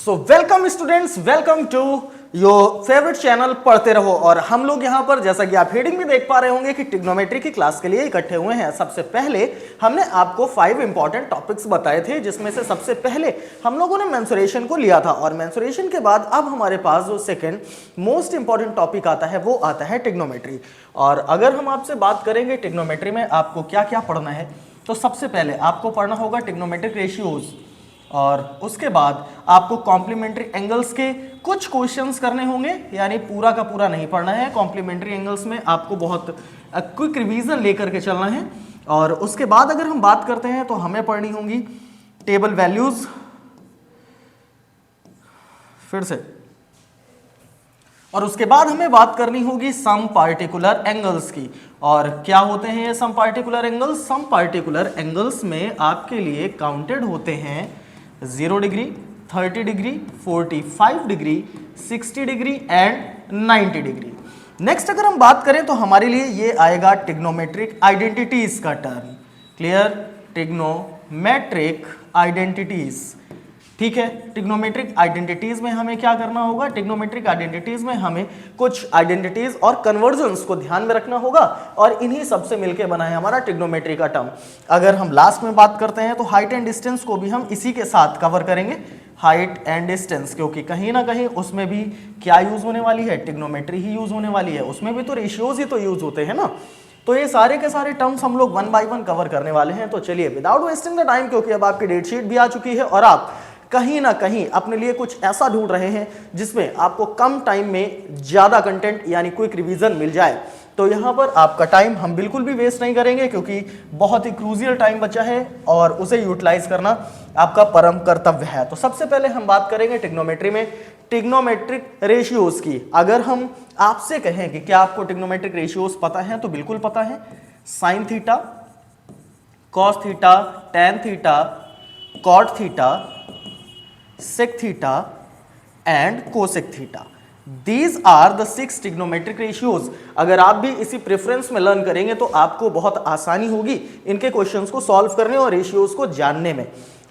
So welcome students, welcome to your favourite channel Padhte Raho. और हम लोग यहाँ पर जैसा कि आप हेडिंग में देख पा रहे होंगे कि ट्रिग्नोमेट्री की क्लास के लिए इकट्ठे हुए हैं। सबसे पहले हमने आपको 5 इंपॉर्टेंट टॉपिक्स बताए थे, जिसमें से सबसे पहले हम लोगों ने मेंसुरेशन को लिया था। और मेंसुरेशन के बाद अब हमारे पास जो सेकंड मोस्ट इंपॉर्टेंट टॉपिक आता है वो आता है ट्रिग्नोमेट्री। और अगर हम आपसे बात करेंगे ट्रिग्नोमेट्री में आपको क्या क्या पढ़ना है, तो सबसे पहले आपको पढ़ना होगा ट्रिग्नोमेट्रिक रेशियोज, और उसके बाद आपको कॉम्प्लीमेंट्री एंगल्स के कुछ क्वेश्चंस करने होंगे, यानी पूरा का पूरा नहीं पढ़ना है। कॉम्प्लीमेंट्री एंगल्स में आपको बहुत क्विक रिवीजन लेकर के चलना है। और उसके बाद अगर हम बात करते हैं तो हमें पढ़नी होंगी टेबल वैल्यूज, फिर से, और उसके बाद हमें बात करनी होगी सम पार्टिकुलर एंगल्स की। और क्या होते हैं ये सम पार्टिकुलर एंगल्स? सम पार्टिकुलर एंगल्स में आपके लिए काउंटेड होते हैं 0 degree, 30 degree, 45 degree, 60 degree and 90 degree. Next अगर हम बात करें तो हमारे लिए ये आएगा ट्रिग्नोमेट्रिक आइडेंटिटीज का टर्म। क्लियर? ट्रिग्नोमेट्रिक आइडेंटिटीज, ठीक है। ट्रिग्नोमेट्रिक आइडेंटिटीज में हमें क्या करना होगा? ट्रिग्नोमेट्रिक आइडेंटिटीज में हमें कुछ आइडेंटिटीज और कन्वर्जन्स को ध्यान में रखना होगा, और इन्हीं सबसे मिलकर बना है हमारा ट्रिग्नोमेट्री का टर्म। अगर हम लास्ट में बात करते हैं तो हाइट एंड डिस्टेंस को भी हम इसी के साथ कवर करेंगे, हाइट एंड डिस्टेंस, क्योंकि कहीं ना कहीं उसमें भी क्या यूज होने वाली है? ट्रिग्नोमेट्री ही यूज होने वाली है। उसमें भी तो रेशियोज ही तो यूज होते हैं ना। तो ये सारे के सारे टर्म्स हम लोग 1 बाय 1 कवर करने वाले हैं। तो चलिए विदाउट वेस्टिंग द टाइम, क्योंकि अब आपकी डेट शीट भी आ चुकी है और आप कहीं ना कहीं अपने लिए कुछ ऐसा ढूंढ रहे हैं जिसमें आपको कम टाइम में ज्यादा कंटेंट यानी क्विक रिवीजन मिल जाए, तो यहां पर आपका टाइम हम बिल्कुल भी वेस्ट नहीं करेंगे, क्योंकि बहुत ही क्रूशियल टाइम बचा है और उसे यूटिलाइज करना आपका परम कर्तव्य है। तो सबसे पहले हम बात करेंगे ट्रिग्नोमेट्री में ट्रिग्नोमेट्रिक रेशियोज की। अगर हम आपसे कहें कि क्या आपको ट्रिग्नोमेट्रिक रेशियोज पता है, तो बिल्कुल पता है। Sine theta, cos theta, tan theta, cot theta, sec theta and cosec theta. These are the 6 trigonometric ratios. अगर आप भी इसी प्रेफरेंस में लर्न करेंगे तो आपको बहुत आसानी होगी इनके क्वेश्चंस को सॉल्व करने और रेशियोज को जानने में।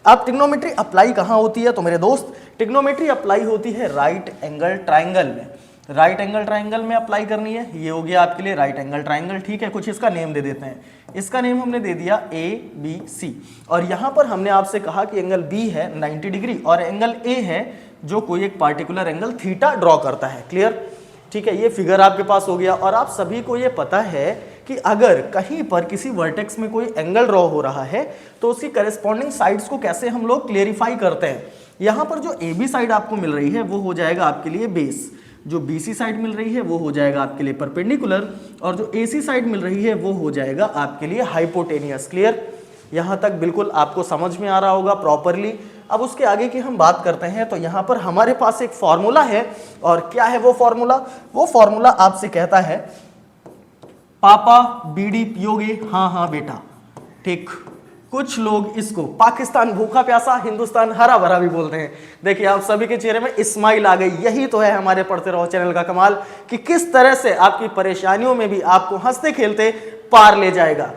अब ट्रिग्नोमेट्री अप्लाई कहाँ होती है? तो मेरे दोस्त, ट्रिग्नोमेट्री अप्लाई होती है राइट एंगल ट्राइंगल में। राइट एंगल ट्राइंगल में अप्लाई करनी है। ये हो गया आपके लिए राइट एंगल ट्राइंगल, ठीक है। कुछ इसका नेम दे देते हैं। इसका नेम हमने दे दिया ABC, और यहां पर हमने आपसे कहा कि एंगल B है 90 डिग्री और एंगल A है जो कोई एक पार्टिकुलर एंगल थीटा ड्रॉ करता है। क्लियर? ठीक है, ये फिगर आपके पास हो गया। और आप सभी को ये पता है कि अगर कहीं पर किसी वर्टेक्स में कोई एंगल ड्रॉ हो रहा है तो उसकी करेस्पॉन्डिंग साइड्स को कैसे हम लोग क्लियरिफाई करते हैं। यहां पर जो AB साइड आपको मिल रही है वो हो जाएगा आपके लिए बेस, जो BC साइड मिल रही है वो हो जाएगा आपके लिए परपेंडिकुलर, और जो AC साइड मिल रही है वो हो जाएगा आपके लिए हाइपोटेनियस। क्लियर? यहां तक बिल्कुल आपको समझ में आ रहा होगा प्रॉपरली। अब उसके आगे की हम बात करते हैं तो यहां पर हमारे पास एक फॉर्मूला है, और क्या है वो फॉर्मूला? वो फॉर्मूला आपसे कहता है पापा बीड़ी पियोगे? हाँ हाँ बेटा, ठीक। कुछ लोग इसको पाकिस्तान भूखा प्यासा, हिंदुस्तान हरा भरा भी बोलते हैं। देखिए आप सभी के चेहरे में स्माइल आ गई। यही तो है हमारे पढ़ते रहो चैनल का कमाल, कि किस तरह से आपकी परेशानियों में भी आपको हंसते खेलते पार ले जाएगा।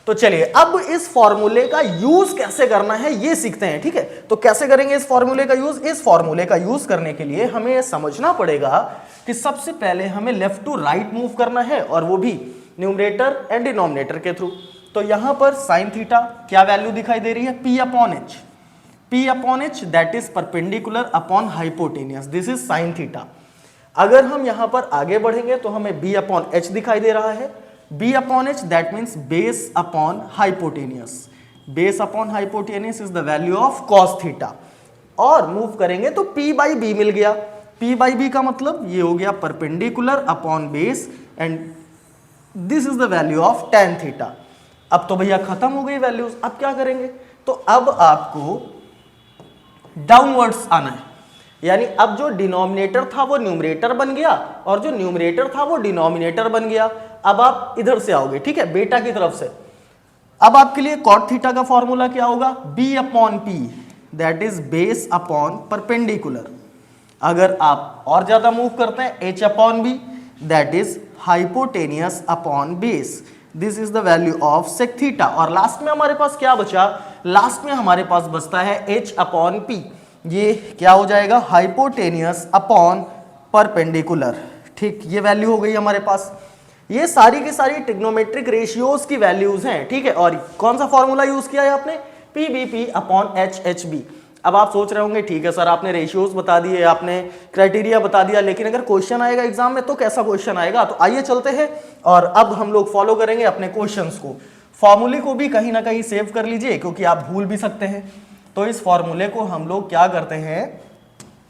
तो चलिए अब इस फॉर्मूले का यूज कैसे करना है ये सीखते हैं, ठीक है। तो कैसे करेंगे इस फॉर्मूले का यूज? इस फॉर्मूले का यूज करने के लिए हमें यह समझना पड़ेगा कि सबसे पहले हमें लेफ्ट टू राइट मूव करना है, और वो भी न्यूमरेटर एंड डिनोमिनेटर के थ्रू। तो यहां पर साइन थीटा क्या वैल्यू दिखाई दे रही है? P upon H। P upon H that is perpendicular upon hypotenuse, this is sine theta. अगर हम यहां पर आगे बढ़ेंगे तो हमें B अपॉन H दिखाई दे रहा है। B upon H that means base upon hypotenuse. Base upon hypotenuse is the value of cos theta. और मूव करेंगे तो P बाई B मिल गया। P बाई B का मतलब ये हो गया perpendicular upon base, and this is the value of tan theta. अब तो भैया खत्म हो गई वैल्यूज, अब क्या करेंगे? तो अब आपको डाउनवर्ड्स आना है, यानी अब जो डिनोमिनेटर था वो न्यूमरेटर बन गया और जो न्यूमरेटर था वो डिनोमिनेटर बन गया। अब आप इधर से आओगे, ठीक है, बेटा की तरफ से। अब आपके लिए कॉट थीटा का फॉर्मूला क्या होगा? B upon P that is base upon perpendicular. अगर आप और ज्यादा मूव करते हैं H upon B that is hypotenuse upon base, this is the value of sec theta. और लास्ट में हमारे पास क्या बचा? लास्ट में हमारे पास बचता है H अपॉन P। ये क्या हो जाएगा, हाइपोटेनियस अपॉन परपेंडिकुलर। ठीक, ये वैल्यू हो गई हमारे पास। ये सारी की सारी ट्रिग्नोमेट्रिक रेशियोज की वैल्यूज हैं। ठीक है, और कौन सा फॉर्मूला यूज किया है आपने, PBP अपॉन HHB। अब आप सोच रहे होंगे ठीक है सर आपने रेशियोज बता दिए, आपने क्राइटेरिया बता दिया, लेकिन अगर क्वेश्चन आएगा एग्जाम में तो कैसा क्वेश्चन आएगा। तो आइए चलते हैं और अब हम लोग फॉलो करेंगे अपने क्वेश्चंस को। फॉर्मूले को भी कहीं ना कहीं सेव कर लीजिए क्योंकि आप भूल भी सकते हैं। तो इस फॉर्मूले को हम लोग क्या करते हैं,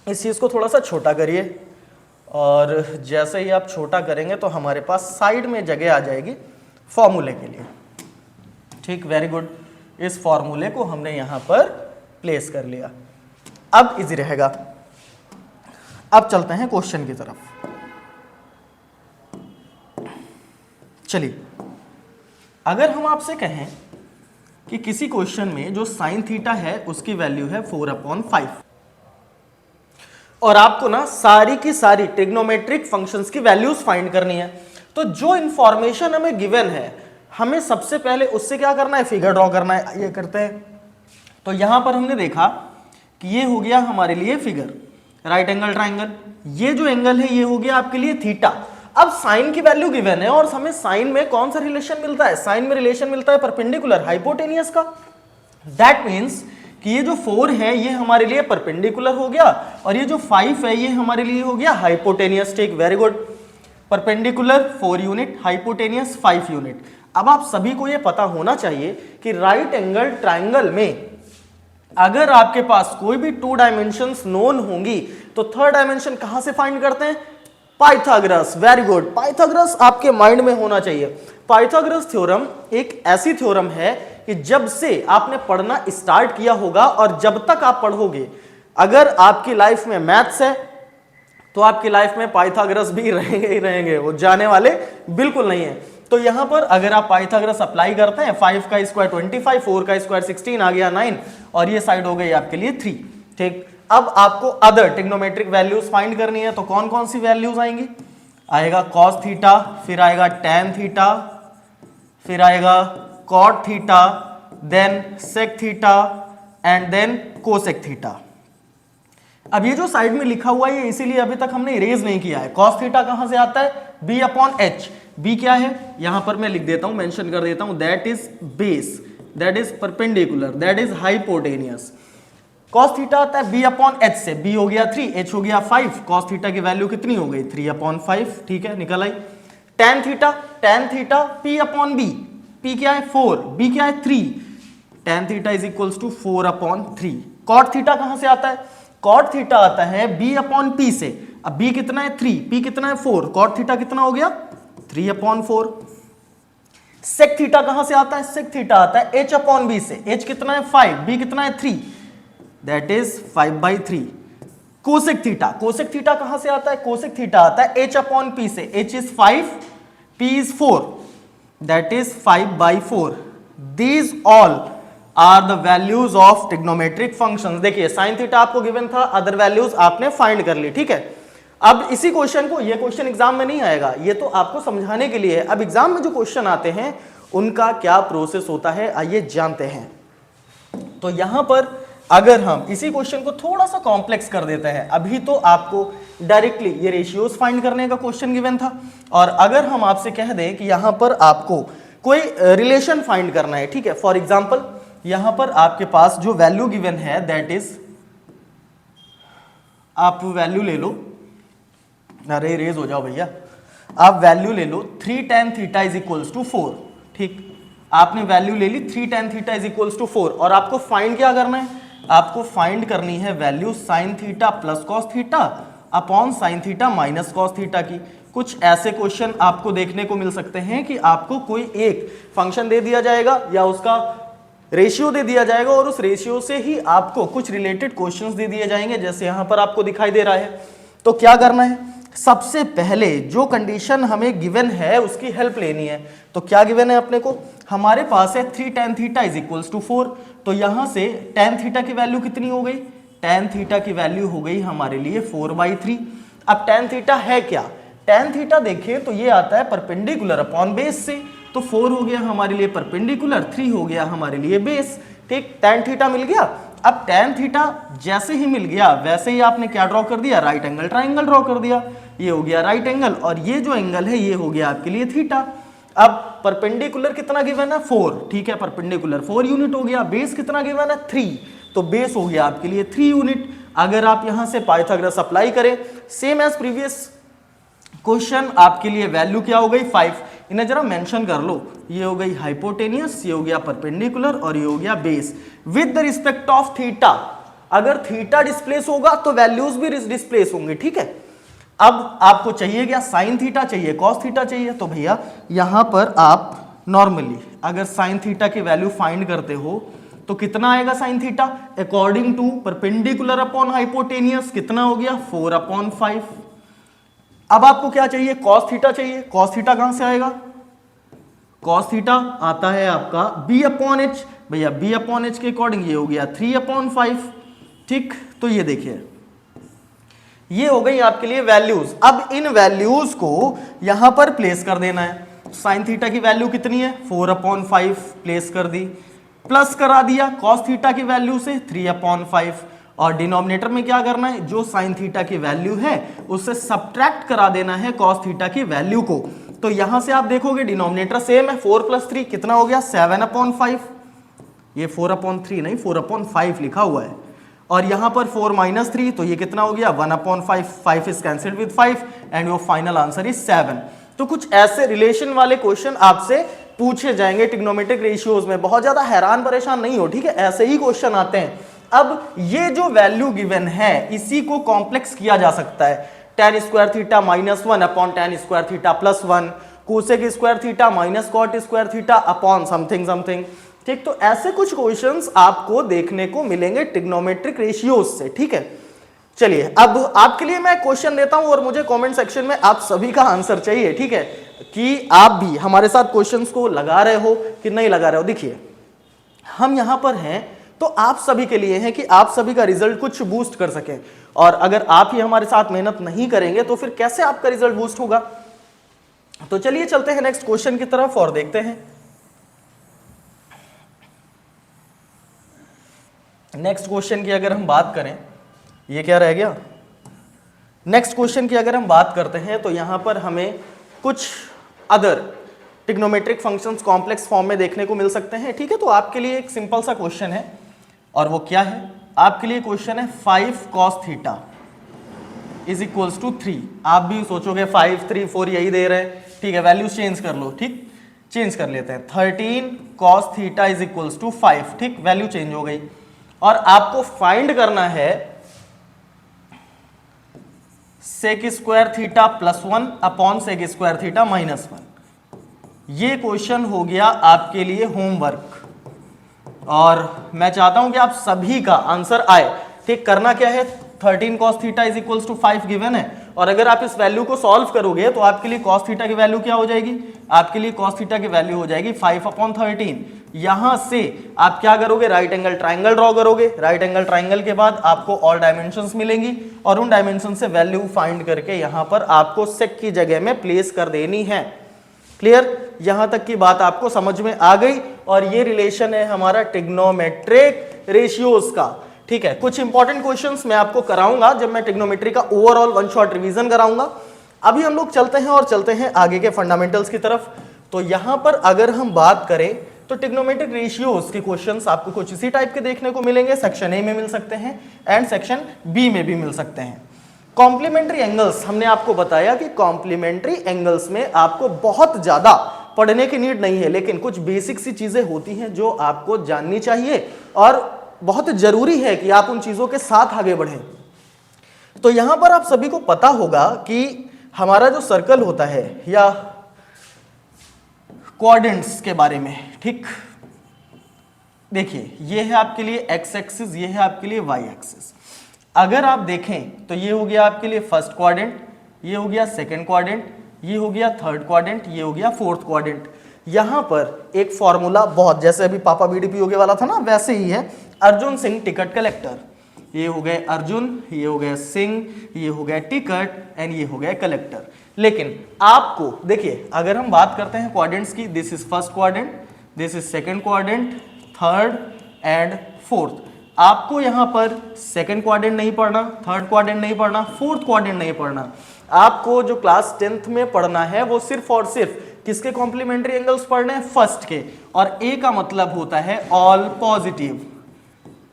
इस चीज को थोड़ा सा छोटा करिए, और जैसे ही आप छोटा करेंगे तो हमारे पास साइड में जगह आ जाएगी फॉर्मूले के लिए। ठीक, वेरी गुड। इस फॉर्मूले को हमने यहां पर प्लेस कर लिया, अब इजी रहेगा। अब चलते हैं क्वेश्चन की तरफ। चलिए, अगर हम आपसे कहें कि किसी क्वेश्चन में जो साइन थीटा है उसकी वैल्यू है 4/5 और आपको ना सारी की सारी ट्रिग्नोमेट्रिक फंक्शंस की वैल्यूज फाइंड करनी है, तो जो इंफॉर्मेशन हमें गिवन है हमें सबसे पहले उससे क्या करना है, फिगर ड्रॉ करना है। ये करते हैं। तो यहां पर हमने देखा कि ये हो गया हमारे लिए फिगर, राइट एंगल ट्राइंगल। ये जो एंगल है ये हो गया आपके लिए थीटा। अब साइन की वैल्यू गिवन है और हमें साइन में कौन सा रिलेशन मिलता है, साइन में रिलेशन मिलता है परपेंडिकुलर हाइपोटेनियस का। दैट मीन्स कि ये जो 4 है ये हमारे लिए परपेंडिकुलर हो गया और ये जो 5 है ये हमारे लिए हो गया hypotenuse. Take, very good. Perpendicular 4 unit, hypotenuse 5 unit. अब आप सभी को ये पता होना चाहिए कि राइट एंगल ट्राइंगल में अगर आपके पास कोई भी 2 डायमेंशंस नोन होंगी तो थर्ड डायमेंशन कहां से फाइंड करते हैं, पाइथागोरस। वेरी गुड, पाइथागोरस आपके माइंड में होना चाहिए। पाइथागोरस थ्योरम एक ऐसी थ्योरम है कि जब से आपने पढ़ना स्टार्ट किया होगा और जब तक आप पढ़ोगे, अगर आपकी लाइफ में मैथ्स है तो आपकी लाइफ में पाइथागोरस भी रहेंगे ही रहेंगे, वो जाने वाले बिल्कुल नहीं है। तो यहां पर अगर आप पाइथागोरस अप्लाई करते हैं, 5 का स्क्वायर 25, 4 का स्क्वायर 16 आ गया 9 और ये साइड हो गई आपके लिए 3। ठीक, अब आपको अदर ट्रिग्नोमेट्रिक वैल्यूज फाइंड करनी है, तो कौन कौन सी वैल्यूज आएंगी, आएगा कॉस थीटा, फिर आएगा टैन थीटा, फिर आएगा cot theta, then sec theta and then cosec theta. अब ये जो साइड में लिखा हुआ है इसीलिए अभी तक हमने इरेज नहीं किया है। कॉस थीटा कहां से आता है, B/H। बी क्या है, यहां पर मैं लिख देता हूं, मेंशन कर देता हूं, that is base, that is perpendicular, that is hypotenuse. Cos theta आता है B/H से, B हो गया 3, H हो गया 5, कॉस थीटा की वैल्यू कितनी हो गई 3/5। ठीक है, निकल आई। टैन थीटा P/B, P क्या है 4, B क्या है 3, tan theta is equals to 4/3। Cot theta कहां से आता है, कॉट थीटा आता है B/P से। अब B कितना है 3, P कितना है 4, कॉट थीटा कितना हो गया 3/4। सेक थीटा कहां से आता है, सेक थीटा आता है H/B से। H कितना है 5, B कितना है 3, दैट इज 5/3। कोसेक थीटा कहां से आता है, कोसेक थीटा आता है H/P से। H is 5, P is 4, that is 5/4। These all are the values of trigonometric functions. देखिए साइन थीटा आपको गिवन था, अदर वैल्यूज आपने फाइंड कर ली। ठीक है, अब इसी क्वेश्चन को, ये क्वेश्चन एग्जाम में नहीं आएगा, ये तो आपको समझाने के लिए है। अब एग्जाम में जो क्वेश्चन आते हैं उनका क्या प्रोसेस होता है आइए जानते हैं। तो यहां पर अगर हम इसी क्वेश्चन को थोड़ा सा कॉम्प्लेक्स कर देते हैं, अभी तो आपको डायरेक्टली ये रेशियोज फाइंड करने का क्वेश्चन गिवन था, और अगर हम आपसे कह दें कि यहां पर आपको कोई रिलेशन फाइंड करना है, ठीक है, फॉर एग्जाम्पल यहां पर आपके पास जो वैल्यू गिवन है दैट इज, आप वैल्यू ले लो, अरे रेज हो जाओ भैया, आप वैल्यू ले लो 3 tan theta is equals to 4। ठीक, आपने वैल्यू ले ली 3 tan theta is equals to 4 और आपको फाइंड क्या करना है, आपको फाइंड करनी है value sine theta plus cos theta upon sine theta minus cos theta की। कुछ ऐसे क्वेश्चन आपको देखने को मिल सकते हैं कि आपको कोई एक फंक्शन दे दिया जाएगा या उसका रेशियो दे दिया जाएगा और उस रेशियो से ही आपको कुछ रिलेटेड क्वेश्चंस दे दिए जाएंगे, जैसे यहां पर आपको दिखाई दे रहा है। तो क्या करना है, सबसे पहले जो कंडीशन हमें गिवन है उसकी हेल्प लेनी है। तो क्या गिवन है अपने को, हमारे पास है 3 tan theta is equals to 4, तो यहां से tan थीटा की वैल्यू कितनी हो गई, tan थीटा की वैल्यू हो गई हमारे लिए 4/3। अब tan थीटा है क्या, tan थीटा देखिए तो ये आता है परपेंडिकुलर अपॉन बेस से, तो 4 हो गया हमारे लिए परपेंडिकुलर, 3 हो गया हमारे लिए बेस। ठीक, tan थीटा मिल गया। अब tan थीटा जैसे ही मिल गया वैसे ही आपने क्या ड्रॉ कर दिया, राइट एंगल ट्राइंगल ड्रॉ कर दिया। ये हो गया राइट एंगल और ये जो एंगल है ये हो गया आपके लिए थीटा। अब परपेंडिकुलर कितना गिवन है, 4, ठीक है, परपेंडिकुलर 4 यूनिट हो गया। बेस कितना गिवन है, 3, तो बेस हो गया आपके लिए 3 यूनिट। अगर आप यहां से पाइथागोरस अप्लाई करें सेम एज प्रीवियस क्वेश्चन, आपके लिए वैल्यू क्या हो गई 5। इन्हें जरा मेंशन कर लो, ये हो गई हाइपोटेनियस, ये हो गया परपेंडिकुलर और ये हो गया base with the respect of theta. अगर थीटा डिस्प्लेस होगा तो वैल्यूज भी डिस्प्लेस होंगे, ठीक है। अब आपको चाहिए क्या, साइन थीटा चाहिए, कॉस थीटा चाहिए, तो भैया यहां पर आप नॉर्मली अगर साइन थीटा की वैल्यू फाइंड करते हो तो कितना आएगा sine theta, according to perpendicular upon hypotenuse कितना हो गया 4/5। अब आपको क्या चाहिए, कॉस थीटा चाहिए। कॉस थीटा कहां से आएगा, कॉस थीटा आता है आपका b/h, भैया b/h के अकॉर्डिंग ये हो गया 3/5, ठीक। तो ये देखिए ये हो गई आपके लिए वैल्यूज। अब इन वैल्यूज को यहां पर प्लेस कर देना है। साइन थीटा की वैल्यू कितनी है 4/5 प्लेस कर दी, प्लस करा दिया कॉस थीटा की वैल्यू से 3/5 और डिनोमिनेटर में क्या करना है, जो साइन थीटा की वैल्यू है उससे सब्ट्रैक्ट करा देना है कॉस थीटा की वैल्यू को। तो यहां से आप देखोगे डिनोमिनेटर सेम है, 4 + 3 कितना हो गया 7/5। ये 4/3 नहीं 4/5 लिखा हुआ है और यहां पर 4 - 3 तो ये कितना हो गया 1/5। 5 is cancelled with 5 and your final answer is 7। तो कुछ ऐसे रिलेशन वाले क्वेश्चन आपसे पूछे जाएंगे ट्रिग्नोमेट्रिक रेशियोज में, बहुत ज्यादा हैरान परेशान नहीं हो, ठीक है, ऐसे ही क्वेश्चन आते हैं। अब ये जो वैल्यू गिवन है इसी को कॉम्प्लेक्स किया जा सकता है, tan square theta -1 upon tan square theta +1, cosec square theta minus cot square theta upon something something, ठीक। तो ऐसे कुछ क्वेश्चंस आपको देखने को मिलेंगे ट्रिग्नोमेट्रिक रेशियोज से, ठीक है। चलिए अब आपके लिए मैं क्वेश्चन देता हूं और मुझे कमेंट सेक्शन में आप सभी का आंसर चाहिए, ठीक है, कि आप भी हमारे साथ क्वेश्चंस को लगा रहे हो कि नहीं लगा रहे हो। देखिए हम यहां पर हैं तो आप सभी के लिए है कि आप सभी का रिजल्ट कुछ बूस्ट कर सके, और अगर आप ही हमारे साथ मेहनत नहीं करेंगे तो फिर कैसे आपका रिजल्ट बूस्ट होगा। तो चलिए चलते हैं नेक्स्ट क्वेश्चन की तरफ और देखते हैं। नेक्स्ट क्वेश्चन की अगर हम बात करें, ये क्या रह गया, नेक्स्ट क्वेश्चन की अगर हम बात करते हैं तो यहां पर हमें कुछ other trigonometric functions complex form में देखने को मिल सकते हैं, ठीक है। तो आपके लिए एक सिंपल सा क्वेश्चन है और वो क्या है, आपके लिए क्वेश्चन है 5 cos theta is equals to 3। आप भी सोचोगे 5, 3, 4 यही दे रहे हैं, ठीक है, वैल्यूज चेंज कर लो, ठीक, चेंज कर लेते हैं। 13 cos theta is equals to 5, ठीक, वैल्यू चेंज हो गई और आपको फाइंड करना है sec square theta +1 upon sec square theta -1। ये क्वेश्चन हो गया आपके लिए होमवर्क और मैं चाहता हूं कि आप सभी का आंसर आए, ठीक। करना क्या है, 13 cos theta is equals to 5 given है और अगर आप इस वैल्यू को सॉल्व करोगे तो आपके लिए cos थीटा की वैल्यू क्या हो जाएगी, आपके लिए cos थीटा की वैल्यू हो जाएगी 5/13। यहां से आप क्या करोगे, राइट एंगल ट्राइंगल ड्रॉ करोगे, राइट एंगल ट्राइंगल के बाद आपको ऑल डायमेंशंस मिलेंगी और उन डायमेंशन से वैल्यू फाइंड करके यहां पर आपको सेक की जगह में प्लेस कर देनी है। क्लियर, यहां तक की बात आपको समझ में आ गई और ये रिलेशन है हमारा ट्रिग्नोमेट्रिक रेशियोज का, ठीक है। कुछ इंपॉर्टेंट क्वेश्चंस मैं आपको कराऊंगा जब मैं ट्रिग्नोमेट्री का ओवरऑल वन शॉट रिवीजन कराऊंगा। अभी हम लोग चलते हैं और चलते हैं आगे के फंडामेंटल्स की तरफ। तो यहां पर अगर हम बात करें तो ट्रिग्नोमेट्रिक रेशियोज के क्वेश्चंस आपको कुछ इसी टाइप के देखने को मिलेंगे, सेक्शन ए में मिल सकते हैं एंड सेक्शन बी में भी मिल सकते हैं। कॉम्प्लीमेंट्री एंगल्स, हमने आपको बताया कि कॉम्प्लीमेंट्री एंगल्स में आपको बहुत ज्यादा पढ़ने की नीड नहीं है, लेकिन कुछ बेसिक सी चीजें होती हैं जो आपको जाननी चाहिए और बहुत जरूरी है कि आप उन चीजों के साथ आगे बढ़ें। तो यहां पर आप सभी को पता होगा कि हमारा जो सर्कल होता है या क्वाड्रेंट्स के बारे में, ठीक, देखिए ये है आपके लिए एक्स एक्सिस, ये है आपके लिए वाई एक्सिस। अगर आप देखें तो ये हो गया आपके लिए फर्स्ट क्वाड्रेंट, ये हो गया सेकंड क्वाड्रेंट, ये हो गया थर्ड क्वाड्रेंट, ये हो गया फोर्थ क्वाड्रेंट। यहां पर एक फॉर्मूला बहुत, जैसे अभी पापा बीडीपीओ के वाला था ना, वैसे ही है, अर्जुन सिंह टिकट कलेक्टर। ये हो गए अर्जुन, ये हो गया सिंह, ये हो गया टिकट एंड ये हो गया कलेक्टर। लेकिन आपको देखिए अगर हम बात करते हैं क्वाड्रेंट्स की, this is first quadrant, this is second quadrant, third and fourth. आपको यहां पर सेकंड क्वाड्रेंट नहीं पढ़ना, थर्ड क्वाड्रेंट नहीं पढ़ना, फोर्थ क्वाड्रेंट नहीं पढ़ना। आपको जो क्लास 10th में पढ़ना है वो सिर्फ और सिर्फ किसके कॉम्प्लीमेंट्री एंगल्स पढ़ने हैं, फर्स्ट के। और ए का मतलब होता है ऑल पॉजिटिव।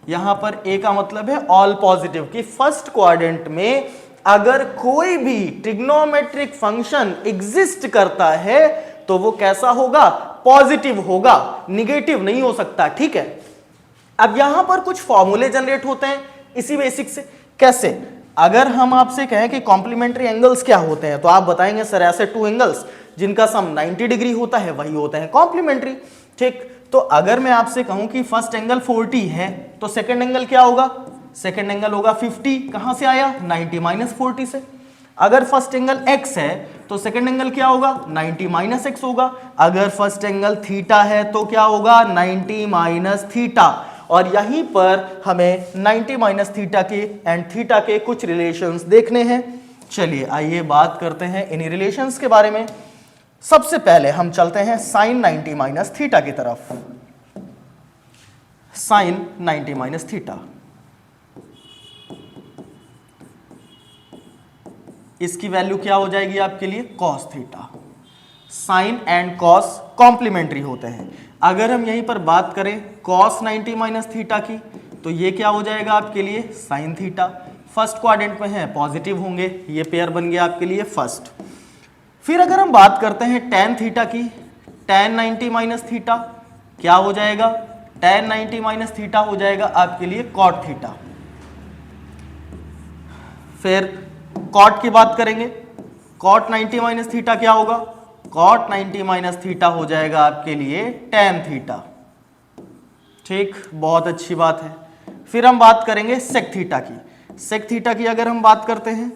यहां पर ए का मतलब है ऑल पॉजिटिव कि फर्स्ट क्वाड्रेंट में अगर कोई भी ट्रिग्नोमेट्रिक फंक्शन एग्जिस्ट करता है तो वो कैसा होगा, पॉजिटिव होगा, निगेटिव नहीं हो सकता। ठीक है, अब यहां पर कुछ फॉर्मूले जनरेट होते हैं इसी बेसिक से। कैसे, अगर हम आपसे कहें कि कॉम्प्लीमेंट्री एंगल्स क्या होते हैं तो आप बताएंगे सर ऐसे टू एंगल्स जिनका सम 90 डिग्री होता है वही होते हैं कॉम्प्लीमेंट्री। ठीक, तो अगर मैं आपसे कहूं कि फर्स्ट एंगल 40 है तो सेकंड एंगल क्या होगा, सेकंड एंगल होगा 50। कहां से आया, 90 माइनस 40 से। अगर फर्स्ट एंगल x है तो सेकंड एंगल क्या होगा, 90 माइनस x होगा। अगर फर्स्ट एंगल थीटा है तो क्या होगा, 90 माइनस थीटा। और यहीं पर हमें 90 माइनस थीटा के एंड थीटा के कुछ रिलेशंस देखने हैं। चलिए आइए बात करते हैं इन रिलेशंस के बारे में। सबसे पहले हम चलते हैं साइन 90 माइनस थीटा की तरफ। साइन 90 माइनस थीटा, इसकी वैल्यू क्या हो जाएगी आपके लिए, cos theta. Sine and cos complementary होते हैं। अगर हम यहीं पर बात करें कॉस 90 माइनस थीटा की तो ये क्या हो जाएगा आपके लिए, साइन थीटा। फर्स्ट क्वाड्रेंट में है पॉजिटिव होंगे, ये पेयर बन गया आपके लिए फर्स्ट। फिर अगर हम बात करते हैं टेन थीटा की, टेन 90 माइनस थीटा क्या हो जाएगा, टेन 90 माइनस थीटा हो जाएगा आपके लिए कॉट थीटा। फिर कॉट की बात करेंगे, कॉट 90 माइनस थीटा क्या होगा, कॉट 90 माइनस थीटा हो जाएगा आपके लिए टेन थीटा। ठीक, बहुत अच्छी बात है। फिर हम बात करेंगे सेक थीटा की। सेक थीटा की अगर हम बात करते हैं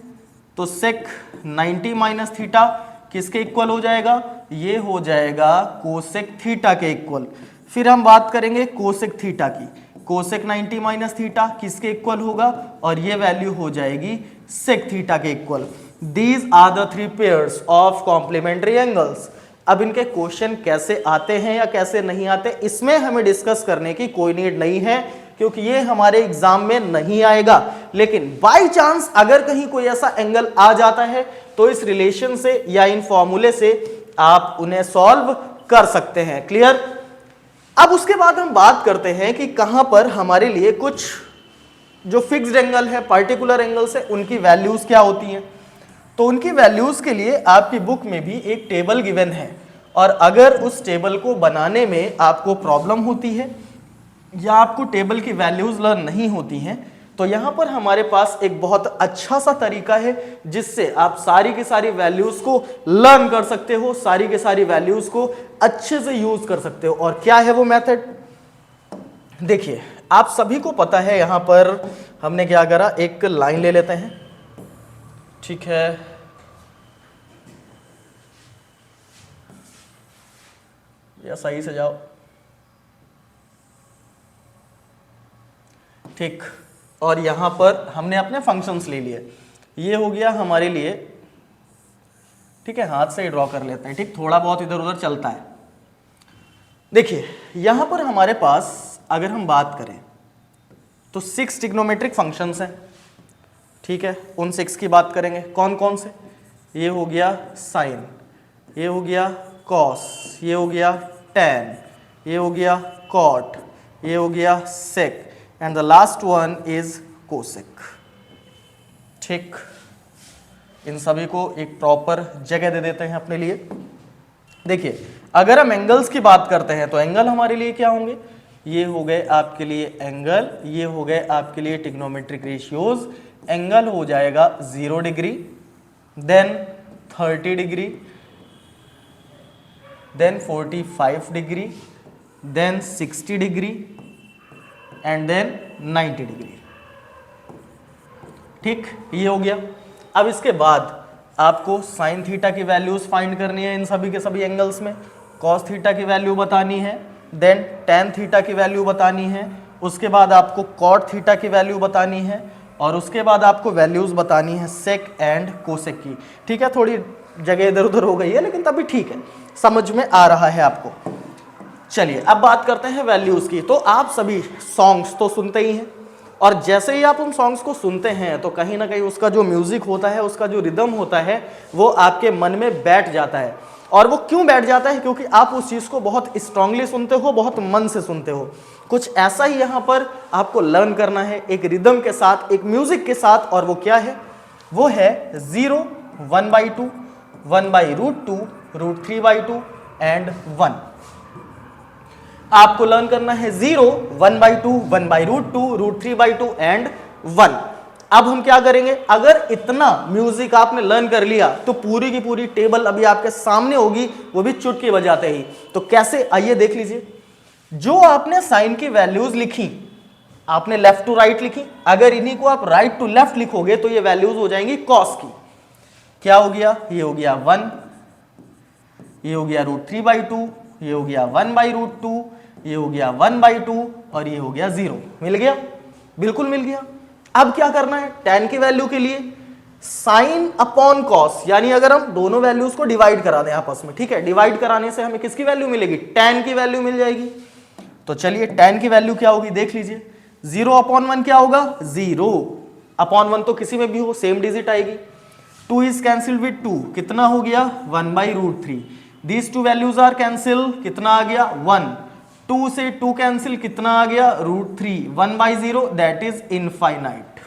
तो सेक 90 माइनस थीटा किसके इक्वल हो जाएगा, ये हो जाएगा कोसेक थीटा के इक्वल। फिर हम बात करेंगे कोसेक थीटा की, कोसेक 90 माइनस थीटा किसके इक्वल होगा, और ये वैल्यू हो जाएगी सेक थीटा के equal. These are the three pairs of complementary angles। अब इनके क्वेश्चन कैसे आते हैं या कैसे नहीं आते इसमें हमें डिस्कस करने की कोई नीड नहीं है क्योंकि ये हमारे एग्जाम में नहीं आएगा। लेकिन बाय चांस अगर कहीं कोई ऐसा एंगल आ जाता है तो इस रिलेशन से या इन फॉर्मूले से आप उन्हें सॉल्व कर सकते हैं। क्लियर। अब उसके बाद हम बात करते हैं कि कहां पर हमारे लिए कुछ जो फिक्स्ड एंगल है, पार्टिकुलर एंगल्स है, उनकी वैल्यूज क्या होती हैं। तो उनकी वैल्यूज के लिए आपकी बुक में भी एक टेबल गिवन है और अगर उस टेबल को बनाने में आपको प्रॉब्लम होती है या आपको टेबल की वैल्यूज लर्न नहीं होती हैं तो यहाँ पर हमारे पास एक बहुत अच्छा सा तरीका है जिससे आप सारी की सारी वैल्यूज को लर्न कर सकते हो, सारी की सारी वैल्यूज को अच्छे से यूज कर सकते हो। और क्या है वो मेथड, देखिए आप सभी को पता है। यहाँ पर हमने क्या करा, एक लाइन ले लेते हैं, ठीक है। या सही से जाओ, ठीक। और यहां पर हमने अपने फंक्शंस ले लिए, ये हो गया हमारे लिए, ठीक है। हाथ से ही ड्रॉ कर लेते हैं, ठीक, थोड़ा बहुत इधर उधर चलता है। देखिए यहां पर हमारे पास अगर हम बात करें तो 6 ट्रिग्नोमेट्रिक फंक्शंस हैं, ठीक है। उन 6 की बात करेंगे, कौन कौन से, ये हो गया साइन, ये हो गया कॉस, ये हो गया टैन, ये हो गया कॉट, ये हो गया sec and the last one is cosec, ठीक। इन सभी को एक प्रॉपर जगह दे देते हैं अपने लिए। देखिए अगर हम एंगल्स की बात करते हैं तो एंगल हमारे लिए क्या होंगे, ये हो गए आपके लिए एंगल, ये हो गए आपके लिए ट्रिग्नोमेट्रिक रेशियोज। एंगल हो जाएगा 0 degree, then 30 degree, then 45 degree, then 60 degree and then 90 degree, ठीक, ये हो गया। अब इसके बाद आपको साइन थीटा की वैल्यूज फाइंड करनी है इन सभी के सभी एंगल्स में, कॉस थीटा की वैल्यू बतानी है, देन टैन थीटा की वैल्यू बतानी है, उसके बाद आपको कॉट थीटा की वैल्यू बतानी है और उसके बाद आपको वैल्यूज बतानी है सेक एंड कोसेक की, ठीक है। थोड़ी जगह इधर उधर हो गई है लेकिन तभी ठीक है, समझ में आ रहा है आपको। चलिए अब बात करते हैं वैल्यूज की। तो आप सभी सॉन्ग्स तो सुनते ही हैं, और जैसे ही आप उन सॉन्ग्स को सुनते हैं तो कहीं ना कहीं उसका जो म्यूजिक होता है, उसका जो रिदम होता है, वो आपके मन में बैठ जाता है। और वो क्यों बैठ जाता है? क्योंकि आप उस चीज को बहुत स्ट्रांगली सुनते हो, बहुत मन से सुनते हो। कुछ ऐसा ही यहां पर आपको लर्न करना है, एक रिदम के साथ, एक म्यूजिक के साथ। और वो क्या है? वो है 0, 1/2, 1/√2, √3/2 एंड 1। आपको लर्न करना है 0, 1/2, 1/√2, √3/2 एंड 1। अब हम क्या करेंगे? अगर इतना म्यूजिक आपने लर्न कर लिया तो पूरी की पूरी टेबल अभी आपके सामने होगी, वो भी चुटकी बजाते ही। तो कैसे, आइए देख लीजिए। जो आपने साइन की वैल्यूज लिखी, आपने लेफ्ट टू राइट लिखी, अगर इन्हीं को आप राइट टू लेफ्ट लिखोगे तो ये वैल्यूज हो जाएंगी कॉस की। क्या हो गया? ये हो गया 1, ये हो गया √3/2, ये हो गया 1/√2, ये हो गया 1/2 और ये हो गया 0। मिल गया? बिल्कुल मिल गया। अब क्या करना है? tan की वैल्यू के लिए साइन अपॉन कॉस, यानी अगर हम दोनों वैल्यूज को डिवाइड करा दें आपस में, ठीक है, डिवाइड कराने से हमें किसकी वैल्यू मिलेगी? tan की वैल्यू मिल जाएगी। तो चलिए tan की वैल्यू क्या होगी देख लीजिए। 0/1 क्या होगा? 0/1 तो किसी में भी हो, सेम डिजिट आएगी। 2 इज कैंसिल्ड विद 2, कितना हो गया? 1/√3। These two values are cancel, कितना आ गया? 1। 2 से 2 कैंसिल, कितना आ गया? √3। 1/0 दैट इज इनफाइनाइट।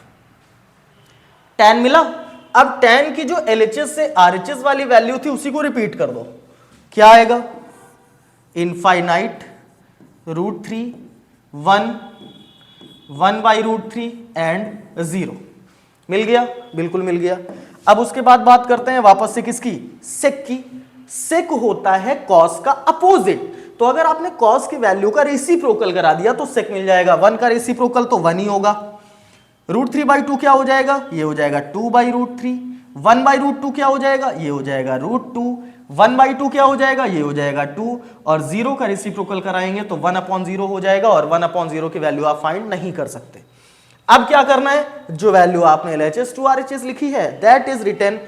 tan मिला। अब tan की जो LHS से RHS वाली वैल्यू थी उसी को रिपीट कर दो, क्या आएगा? Infinite, √3, 1, 1/√3 and 0। मिल गया? बिल्कुल मिल गया। अब उसके बाद बात करते हैं वापस से किसकी? सेक की। सेक होता है कॉस का अपोजिट। तो अगर आपने कॉस की वैल्यू का रेसिप्रोकल करा दिया तो सेक मिल जाएगा। 1 का रेसिप्रोकल तो 1 ही होगा। √3/2 क्या हो जाएगा? ये हो जाएगा 2/√3। 1/√2 क्या हो जाएगा? ये हो जाएगा √2। 1/2 क्या हो जाएगा? ये हो जाएगा 2। और 0 का रेसिप्रोकल कराएंगे तो 1/0 हो जाएगा, और 1/0 की वैल्यू आप फाइंड नहीं कर सकते। अब क्या करना है? जो वैल्यू आपने LHS टू RHS लिखी है that is written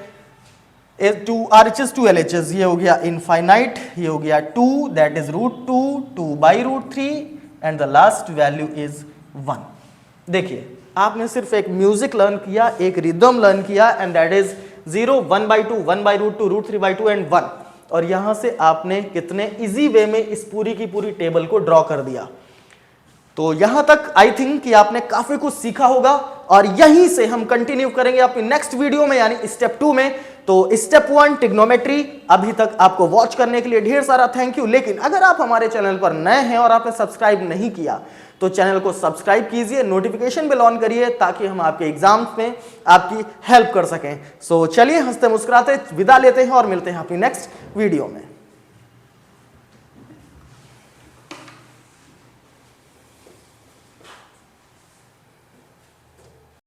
to RHS to LHS। ये हो गया इनफाइनाइट, ये हो गया 2 that is √2, 2/√3 and the last value is 1। देखिए, आपने सिर्फ एक म्यूजिक लर्न किया, एक रिदम लर्न किया, एंड दैट इज 0, 1/2, 1/√2, √3/2 एंड 1। और यहां से आपने कितने इजी वे में इस पूरी की पूरी टेबल को ड्रॉ कर दिया। तो यहां तक आई थिंक कि आपने काफी कुछ सीखा होगा, और यहीं से हम कंटिन्यू करेंगे अपनी नेक्स्ट वीडियो में, यानी स्टेप 2 में। तो स्टेप 1 ट्रिग्नोमेट्री अभी तक आपको वॉच करने के लिए ढेर सारा थैंक यू। लेकिन अगर आप हमारे चैनल पर नए हैं और आपने सब्सक्राइब नहीं किया तो चैनल को सब्सक्राइब कीजिए, नोटिफिकेशन बेल ऑन करिए, ताकि हम आपके एग्जाम्स में आपकी हेल्प कर सकें। सो चलिए, हंसते मुस्कुराते विदा लेते हैं और मिलते हैं अपनी नेक्स्ट वीडियो में।